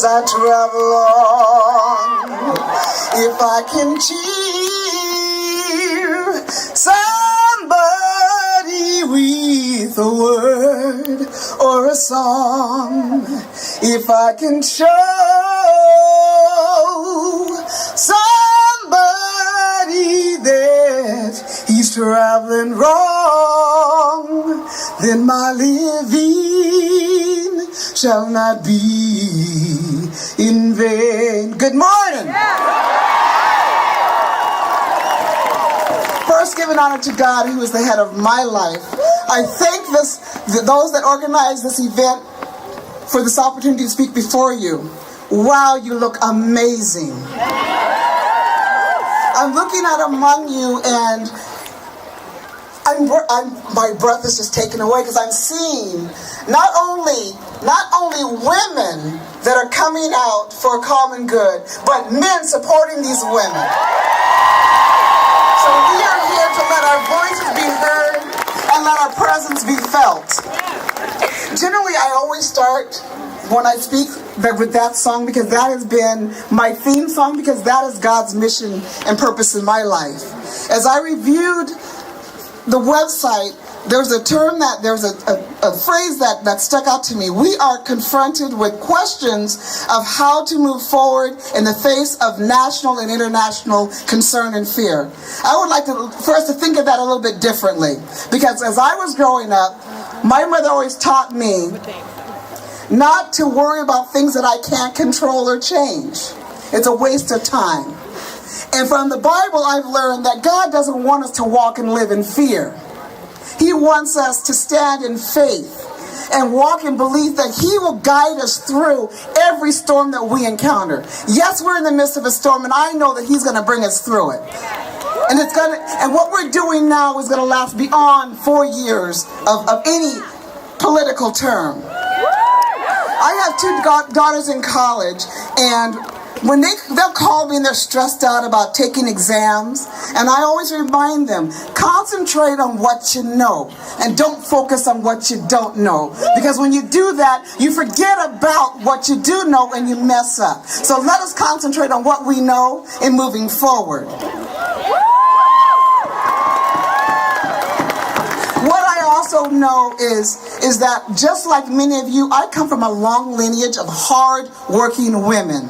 I travel on, if I can cheer somebody with a word or a song, if I can show somebody that he's traveling wrong, then my living shall not be in vain. Good morning. First, giving honor to God, who is the head of my life. I thank those that organized this event for this opportunity to speak before you. Wow, you look amazing. I'm looking out among you, and my breath is just taken away because I'm seeing not only women that are coming out for a common good, but men supporting these women. So we are here to let our voices be heard and let our presence be felt. Generally, I always start when I speak with that song because that has been my theme song, because that is God's mission and purpose in my life. As I reviewed the website, there's a term there's a phrase that stuck out to me. We are confronted with questions of how to move forward in the face of national and international concern and fear. I would like for us to think of that a little bit differently, because as I was growing up, my mother always taught me not to worry about things that I can't control or change. It's a waste of time. And from the Bible, I've learned that God doesn't want us to walk and live in fear. He wants us to stand in faith and walk in belief that He will guide us through every storm that we encounter. Yes, we're in the midst of a storm, and I know that He's going to bring us through it. And what we're doing now is going to last beyond 4 years of any political term. I have 2 daughters in college, and when they'll call me and they're stressed out about taking exams, and I always remind them, concentrate on what you know and don't focus on what you don't know, because when you do that, you forget about what you do know and you mess up. So let us concentrate on what we know in moving forward. What I also know is that just like many of you, I come from a long lineage of hard-working women.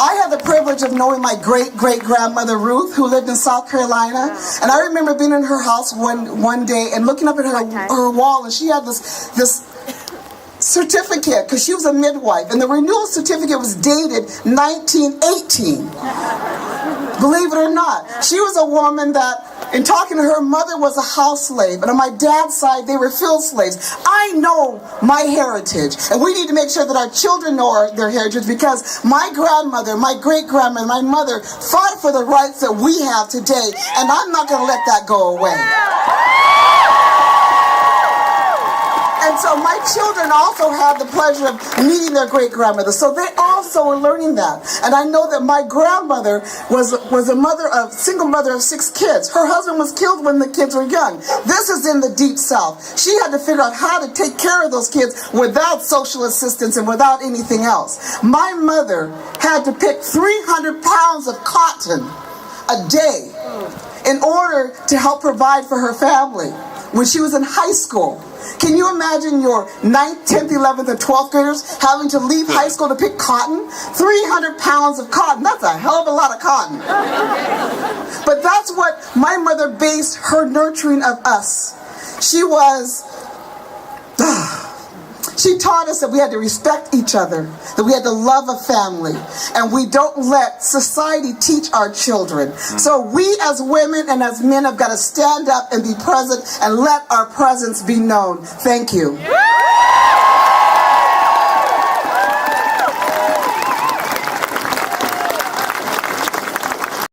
I had the privilege of knowing my great-great-grandmother Ruth, who lived in South Carolina, and I remember being in her house one day and looking up at her wall, and she had this certificate, because she was a midwife, and the renewal certificate was dated 1918. Believe it or not, she was a woman that, in talking to her mother, was a house slave, and on my dad's side, they were field slaves. I know my heritage, and we need to make sure that our children know their heritage, because my grandmother, my great-grandmother, my mother fought for the rights that we have today, and I'm not going to let that go away. And so my children also had the pleasure of meeting their great-grandmother. So they also were learning that. And I know that my grandmother was a single mother of 6 kids. Her husband was killed when the kids were young. This is in the Deep South. She had to figure out how to take care of those kids without social assistance and without anything else. My mother had to pick 300 pounds of cotton a day in order to help provide for her family when she was in high school. Can you imagine your 9th, 10th, 11th, and 12th graders having to leave high school to pick cotton? 300 pounds of cotton. That's a hell of a lot of cotton. But that's what my mother based her nurturing of us. She taught us that we had to respect each other, that we had to love a family, and we don't let society teach our children. So we as women and as men have got to stand up and be present and let our presence be known. Thank you.